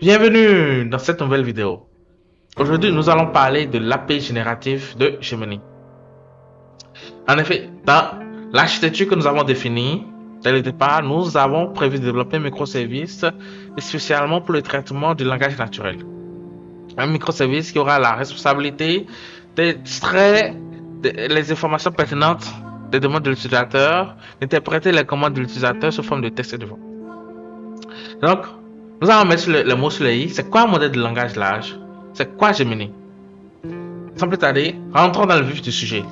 Bienvenue dans cette nouvelle vidéo. Aujourd'hui, nous allons parler de l'API générative de Gemini. En effet, dans l'architecture que nous avons définie, dès le départ, nous avons prévu de développer un microservice spécialement pour le traitement du langage naturel. Un microservice qui aura la responsabilité d'extraire les informations pertinentes des demandes de l'utilisateur, d'interpréter les commandes de l'utilisateur sous forme de texte et de voix. Donc, nous allons mettre le mot sur le i. C'est quoi un modèle de langage large? C'est quoi Gemini? Sans plus tarder, rentrons dans le vif du sujet.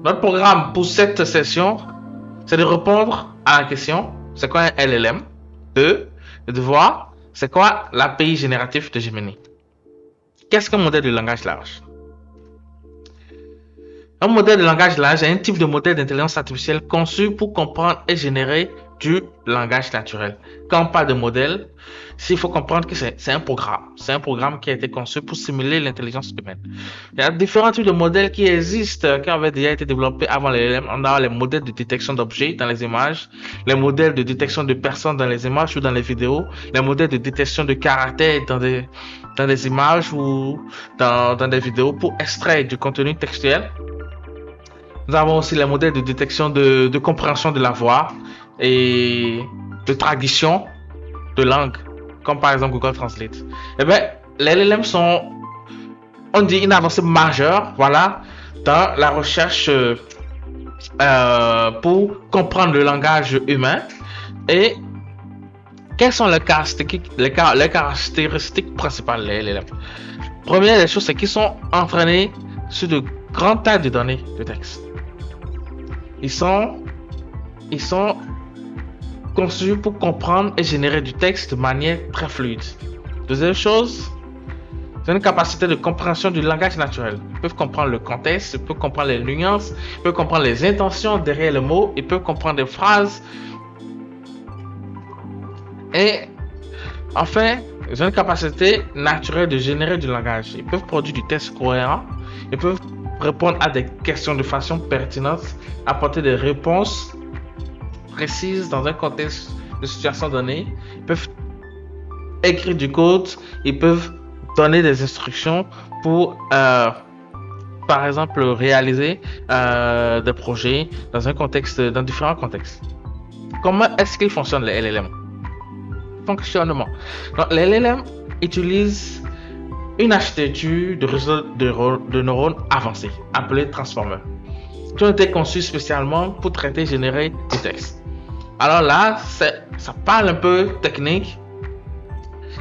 Notre programme pour cette session, c'est de répondre à la question, c'est quoi un LLM? Deux, de voir, c'est quoi l'API générative de Gemini? Qu'est-ce qu'un modèle de langage large? Un modèle de langage large est un type de modèle d'intelligence artificielle conçu pour comprendre et générer du langage naturel. Quand on parle de modèle, il faut comprendre que c'est un programme. C'est un programme qui a été conçu pour simuler l'intelligence humaine. Il y a différents types de modèles qui existent, qui avaient déjà été développés avant les LLM. On a les modèles de détection d'objets dans les images, les modèles de détection de personnes dans les images ou dans les vidéos, les modèles de détection de caractères dans des images ou dans des vidéos pour extraire du contenu textuel. Nous avons aussi les modèles de détection de compréhension de la voix et de traduction de langue, comme par exemple Google Translate. Eh bien, les LLM sont, on dit, une avancée majeure, voilà, dans la recherche pour comprendre le langage humain. Et quelles sont les caractéristiques principales des LLM? Première des choses, c'est qu'ils sont entraînés sur de grandes tailles de données de texte. Ils sont conçus pour comprendre et générer du texte de manière très fluide. Deuxième chose, c'est une capacité de compréhension du langage naturel. Ils peuvent comprendre le contexte, ils peuvent comprendre les nuances, ils peuvent comprendre les intentions derrière les mots, ils peuvent comprendre des phrases. Et enfin, ils ont une capacité naturelle de générer du langage. Ils peuvent produire du texte cohérent, ils peuvent répondre à des questions de façon pertinente, apporter des réponses précises dans un contexte de situation donnée. Ils peuvent écrire du code, ils peuvent donner des instructions pour, par exemple, réaliser des projets dans différents contextes. Comment est-ce qu'ils fonctionnent les LLM? Fonctionnement. Donc, les LLM utilisent une architecture de réseau de neurones avancée, appelée transformer, qui ont été conçus spécialement pour traiter et générer du texte. Alors là, ça parle un peu technique.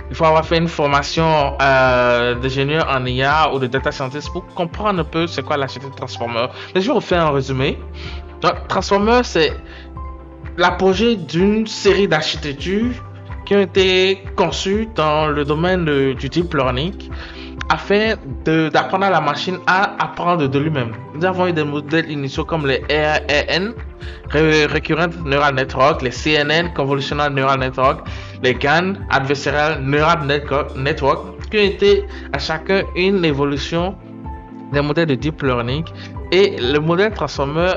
Il faut avoir fait une formation d'ingénieur en IA ou de data scientist pour comprendre un peu c'est quoi l'architecture transformer. Mais je vais vous faire un résumé. Donc, transformer, c'est l'apogée d'une série d'architectures qui ont été conçues dans le domaine du deep learning afin d'apprendre à la machine à apprendre de lui-même. Nous avons eu des modèles initiaux comme les RNN, Recurrent Neural Network, les CNN, Convolutional Neural Network, les GAN, Adversarial Neural Network, qui ont été à chacun une évolution des modèles de deep learning. Et le modèle transformer,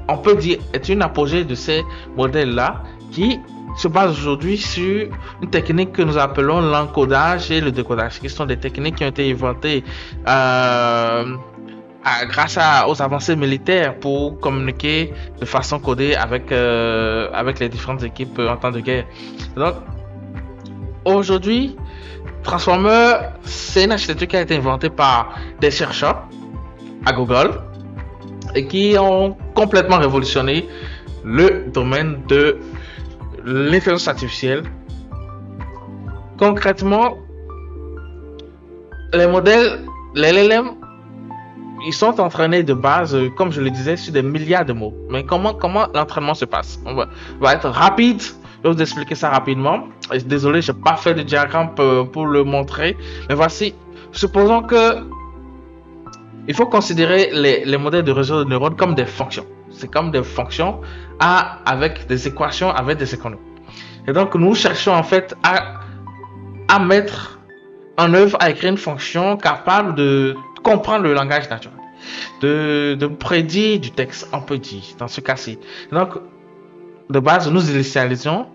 on peut dire, est une apogée de ces modèles-là qui se base aujourd'hui sur une technique que nous appelons l'encodage et le décodage, qui sont des techniques qui ont été inventées grâce aux avancées militaires pour communiquer de façon codée avec les différentes équipes en temps de guerre. Donc, aujourd'hui, Transformer, c'est une architecture qui a été inventée par des chercheurs à Google et qui ont complètement révolutionné le domaine de l'intelligence artificielle. Concrètement, les modèles, les LLM, ils sont entraînés de base, comme je le disais, sur des milliards de mots. Mais comment l'entraînement se passe? On va être rapide. Je vais vous expliquer ça rapidement. Désolé, je n'ai pas fait de diagramme pour le montrer. Mais voici. Supposons que il faut considérer les modèles de réseau de neurones comme des fonctions. C'est comme des fonctions avec des équations, avec des économies. Et donc, nous cherchons en fait à mettre en œuvre, à écrire une fonction capable de comprendre le langage naturel, de prédire du texte, on peut dire, dans ce cas-ci. Donc, de base, nous initialisons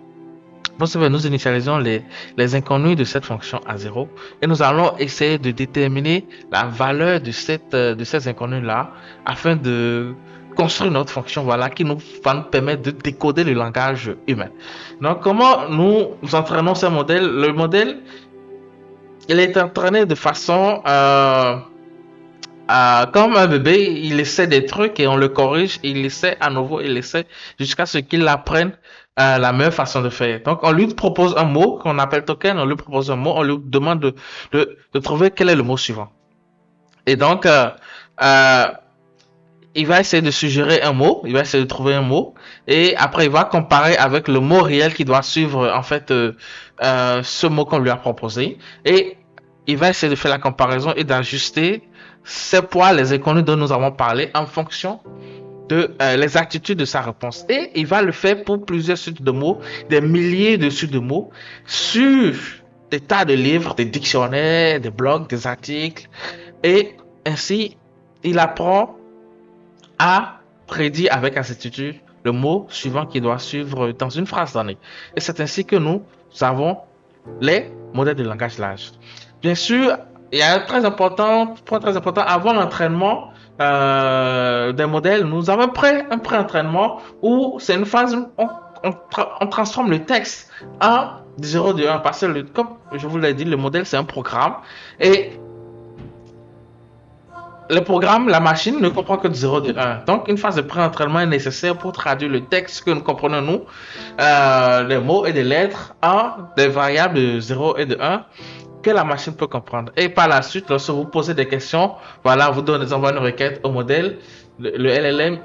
nous initialisons les inconnus de cette fonction à 0 et nous allons essayer de déterminer la valeur de ces inconnus-là afin de construire notre fonction voilà, qui va nous permettre de décoder le langage humain. Donc, comment nous entraînons ce modèle? Le modèle, il est entraîné de façon comme un bébé, il essaie des trucs et on le corrige, il essaie à nouveau, il essaie jusqu'à ce qu'il apprenne la meilleure façon de faire. Donc, on lui propose un mot qu'on appelle token, on lui propose un mot, on lui demande de trouver quel est le mot suivant. Et donc, il va essayer de suggérer un mot, il va essayer de trouver un mot, et après, il va comparer avec le mot réel qui doit suivre, en fait, ce mot qu'on lui a proposé. Et il va essayer de faire la comparaison et d'ajuster ces poids, les inconnus dont nous avons parlé, en fonction de l'exactitude de sa réponse. Et il va le faire pour plusieurs suites de mots, des milliers de suites de mots, sur des tas de livres, des dictionnaires, des blogs, des articles. Et ainsi, il apprend à prédire avec exactitude le mot suivant qui doit suivre dans une phrase donnée. Et c'est ainsi que nous avons les modèles de langage large. Bien sûr, il y a un point très important, avant l'entraînement des modèles, nous avons un pré-entraînement où c'est une phase où on transforme le texte en 0 de 1 parce que, comme je vous l'ai dit, le modèle c'est un programme et le programme, la machine ne comprend que de 0 de 1. Donc, une phase de pré-entraînement est nécessaire pour traduire le texte que nous comprenons, nous, les mots et des lettres, en des variables de 0 et de 1 que la machine peut comprendre. Et par la suite, lorsque vous posez des questions, voilà, vous envoyez une requête au modèle, le LLM,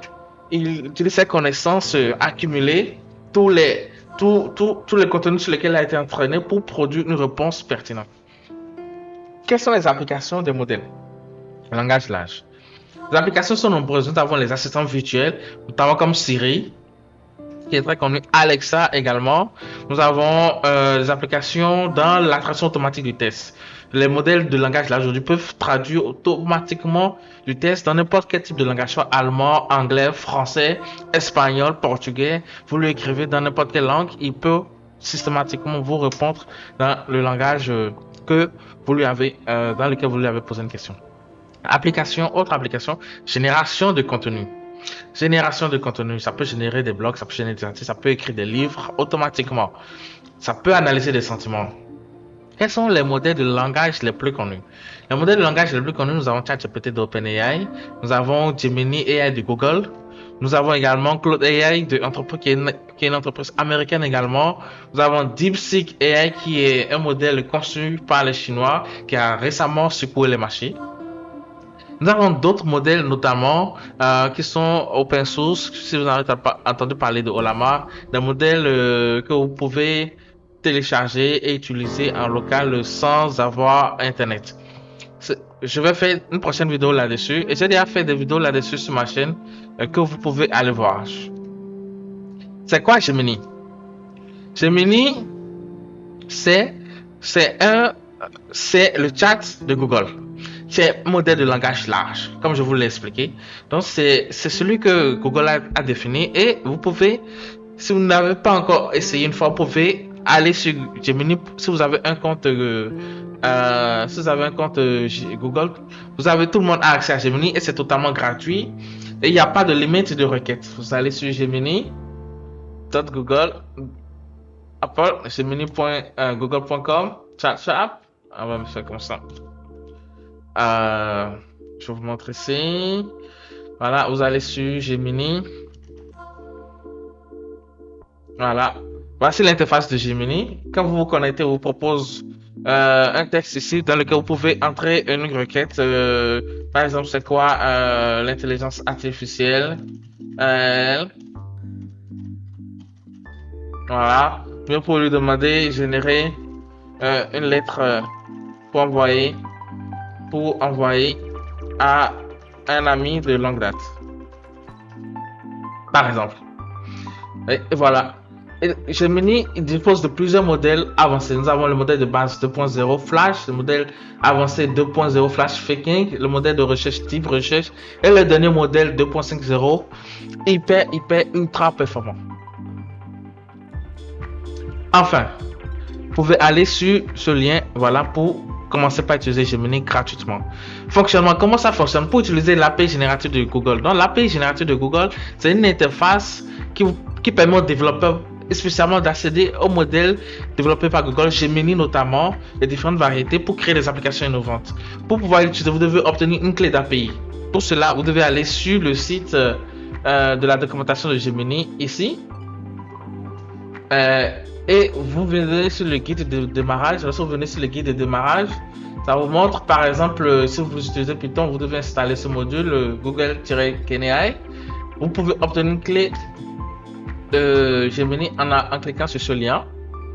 il utilise ses connaissances accumulées, tous les contenus sur lesquels il a été entraîné pour produire une réponse pertinente. Quelles sont les applications des modèles? Langage large. Les applications sont nombreuses. Nous avons les assistants virtuels, notamment comme Siri, qui est très connu, Alexa également. Nous avons des applications dans la traduction automatique du texte. Les modèles de langage large aujourd'hui peuvent traduire automatiquement du texte dans n'importe quel type de langage, soit allemand, anglais, français, espagnol, portugais. Vous lui écrivez dans n'importe quelle langue, il peut systématiquement vous répondre dans le langage que vous lui avez, dans lequel vous lui avez posé une question. Autre application, génération de contenu. Génération de contenu, ça peut générer des blogs, ça peut générer des articles, ça peut écrire des livres automatiquement. Ça peut analyser des sentiments. Quels sont les modèles de langage les plus connus? Les modèles de langage les plus connus, nous avons ChatGPT d'OpenAI, nous avons Gemini AI de Google, nous avons également Claude AI qui est une entreprise américaine également. Nous avons DeepSeek AI qui est un modèle conçu par les Chinois qui a récemment secoué les marchés. Nous avons d'autres modèles notamment qui sont open source. Si vous avez entendu parler de Ollama, des modèles que vous pouvez télécharger et utiliser en local sans avoir internet. Je vais faire une prochaine vidéo là-dessus et j'ai déjà fait des vidéos là-dessus sur ma chaîne que vous pouvez aller voir. C'est quoi Gemini? Gemini, c'est le chat de Google. C'est un modèle de langage large, comme je vous l'ai expliqué. Donc, c'est celui que Google a défini et vous pouvez, si vous n'avez pas encore essayé une fois, vous pouvez aller sur Gemini. Si vous avez un compte, Google, vous avez tout le monde a accès à Gemini et c'est totalement gratuit et il n'y a pas de limite de requête. Vous allez sur Gemini.google, Gemini.google.com, chat, on va me faire comme ça. Je vous montre ici. Voilà, vous allez sur Gemini. Voilà. Voici l'interface de Gemini. Quand vous vous connectez, on vous propose un texte ici dans lequel vous pouvez entrer une requête. Par exemple, c'est quoi l'intelligence artificielle? Voilà. Bien pour lui demander générer une lettre pour envoyer à un ami de longue date, par exemple. Et voilà. Et Gemini dispose de plusieurs modèles avancés. Nous avons le modèle de base 2.0 Flash, le modèle avancé 2.0 Flash Faking, le modèle de recherche type recherche et le dernier modèle 2.50 hyper ultra performant. Enfin, vous pouvez aller sur ce lien, voilà, pour commencer par utiliser Gemini gratuitement. Fonctionnement, comment ça fonctionne? Pour utiliser l'API générative de Google. Donc, l'API générative de Google, c'est une interface qui permet aux développeurs spécialement d'accéder au modèle développé par Google, Gemini notamment, les différentes variétés pour créer des applications innovantes. Pour pouvoir l'utiliser, vous devez obtenir une clé d'API. Pour cela, vous devez aller sur le site de la documentation de Gemini, ici. Et vous venez sur le guide de démarrage. Lorsque vous venez sur le guide de démarrage, ça vous montre par exemple si vous utilisez Python, vous devez installer ce module Google-KNAI. Vous pouvez obtenir une clé Gemini en cliquant sur ce lien.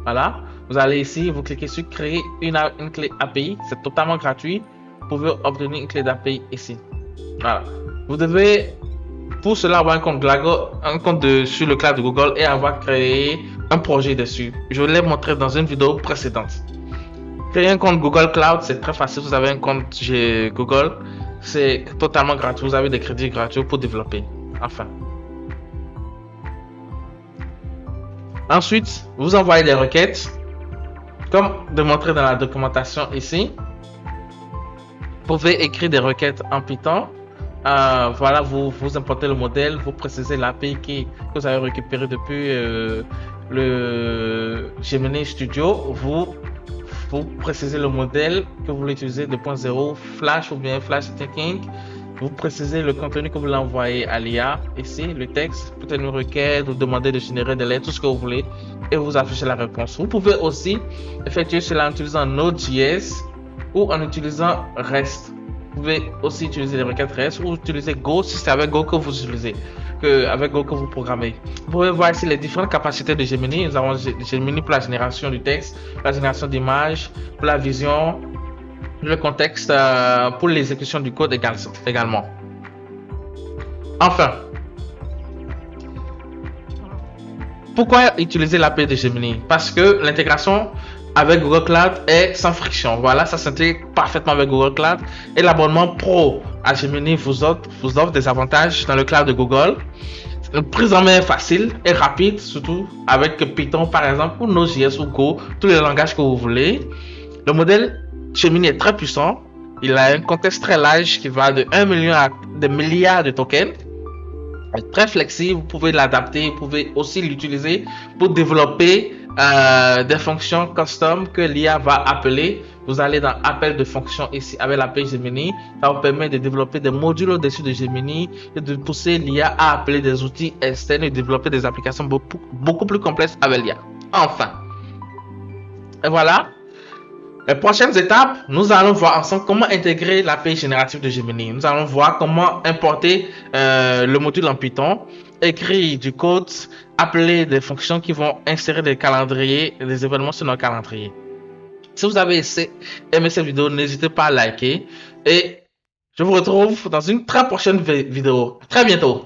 Voilà. Vous allez ici, vous cliquez sur créer une clé API. C'est totalement gratuit. Vous pouvez obtenir une clé d'API ici. Voilà. Vous devez pour cela avoir un compte sur le cloud de Google et avoir créé un projet dessus. Je l'ai montré dans une vidéo précédente. Créer un compte Google Cloud, c'est très facile. Vous avez un compte chez Google, c'est totalement gratuit. Vous avez des crédits gratuits pour développer. Enfin. Ensuite, vous envoyez des requêtes, comme démontré dans la documentation ici. Vous pouvez écrire des requêtes en Python. Voilà, vous importez le modèle, vous précisez l'API que vous avez récupéré depuis le Gemini Studio. Vous précisez le modèle que vous voulez utiliser 2.0, Flash ou bien Flash Thinking. Vous précisez le contenu que vous voulez envoyer à l'IA. Ici, le texte, peut-être une requête, vous demandez de générer des lettres, tout ce que vous voulez, et vous affichez la réponse. Vous pouvez aussi effectuer cela en utilisant Node.js ou en utilisant REST. Vous pouvez aussi utiliser les requêtes REST ou utiliser Go si c'est avec Go que vous utilisez, avec Go que vous programmez. Vous pouvez voir ici les différentes capacités de Gemini. Nous avons Gemini pour la génération du texte, la génération d'images, pour la vision, le contexte, pour l'exécution du code également. Enfin, pourquoi utiliser l'API de Gemini? Parce que l'intégration avec Google Cloud est sans friction. Voilà, ça s'intègre parfaitement avec Google Cloud. Et l'abonnement pro à Gemini vous offre des avantages dans le cloud de Google. Une prise en main facile et rapide, surtout avec Python par exemple, ou Node.js ou Go, tous les langages que vous voulez. Le modèle Gemini est très puissant. Il a un contexte très large qui va de 1 million à des milliards de tokens. Il est très flexible, vous pouvez l'adapter, vous pouvez aussi l'utiliser pour développer des fonctions custom que l'IA va appeler. Vous allez dans appel de fonctions ici avec l'API Gemini. Ça vous permet de développer des modules au-dessus de Gemini et de pousser l'IA à appeler des outils externes et développer des applications beaucoup plus complexes avec l'IA. Enfin, et voilà. Les prochaines étapes, nous allons voir ensemble comment intégrer l'API générative de Gemini. Nous allons voir comment importer le module en Python, écrire du code, appeler des fonctions qui vont insérer des calendriers, des événements sur notre calendrier. Si vous avez aimé cette vidéo, n'hésitez pas à liker et je vous retrouve dans une très prochaine vidéo. À très bientôt.